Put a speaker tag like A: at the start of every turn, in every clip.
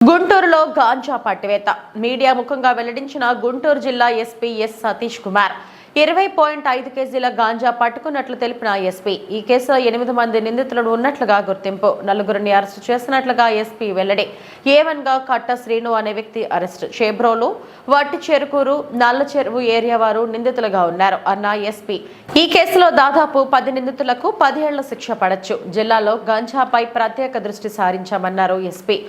A: గుంటూరులో గాంజా పట్టివేత మీడియా ముఖంగా వెల్లడించిన గుంటూరు జిల్లా ఎస్పీ ఎస్ సతీష్ కుమార్ 20.5 కేజీల గాంజా పట్టుకున్నట్లు తెలిపిన ఎస్పీ ఈ కేసులో 8 మంది నిందితులు ఉన్నట్లుగా గుర్తింపు 4గురిని అరెస్టు చేసినట్లుగా ఎస్పీ వెల్లడి A1 గా కట్ట శ్రీను అనే వ్యక్తి అరెస్టు చేబ్రోలు వట్టి చెరుకూరు నల్ల చెరువు ఏరియా వారు నిందితులుగా ఉన్నారు అన్న ఎస్పీ ఈ కేసులో దాదాపు 10 నిందితులకు 10 ఏళ్ల శిక్ష పడొచ్చు జిల్లాలో గాంజాపై ప్రత్యేక దృష్టి సారించామన్నారు ఎస్పీ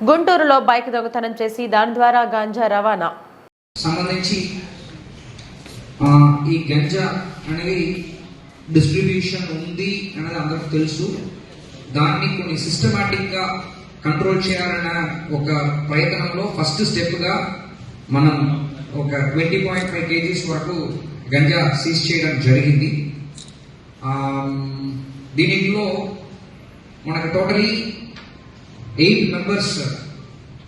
A: గుంటూరులో బైక్ దొంగతనం చేసి దాని ద్వారా గాంజా రవాణా
B: సంబంధించి ఈ గంజా అనేది డిస్ట్రిబ్యూషన్ ఉంది అనేది అందరికి తెలుసు. దాన్ని కొన్ని సిస్టమాటిక్గా కంట్రోల్ చేయాలన్న ఒక ప్రయత్నంలో ఫస్ట్ స్టెప్గా మనం ఒక 20.5 కేజీస్ వరకు గంజా సీజ్ చేయడం జరిగింది. దీనిలో మనకు టోటలీ 8 మెంబర్స్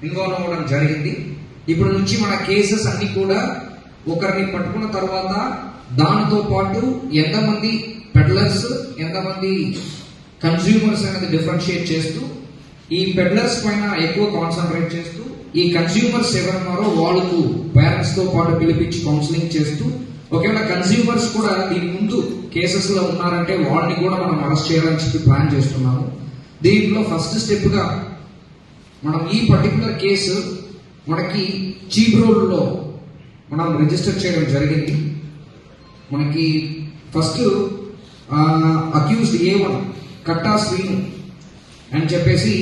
B: ఇన్వాల్వ్ అవ్వడం జరిగింది. ఇప్పుడు నుంచి మన కేసెస్ అన్ని కూడా ఒకరిని పట్టుకున్న తర్వాత దానితో పాటు ఎంతమంది పెడ్లర్స్ ఎంతమంది కన్స్యూమర్స్ అనేది డిఫరెన్షియేట్ చేస్తూ ఈ పెడ్లర్స్ పైన ఎక్కువ కాన్సన్ట్రేట్ చేస్తూ ఈ కన్స్యూమర్స్ ఎవరున్నారో వాళ్ళకు పేరెంట్స్ తో పాటు పిలిపించి కౌన్సిలింగ్ చేస్తూ ఒకవేళ కన్స్యూమర్స్ కూడా దీని ముందు కేసెస్ లో ఉన్నారంటే వాళ్ళని కూడా మనం అరెస్ట్ చేయాలని చెప్పి ప్లాన్ చేస్తున్నాము. దీంట్లో ఫస్ట్ స్టెప్ గా మనం ఈ పర్టికులర్ కేసు మనకి చీబ్రోల్లో మనం రిజిస్టర్ చేయడం జరిగింది. మనకి ఫస్ట్ అక్యూజ్డ్ A1 కట్టా శ్రీను అని చెప్పేసి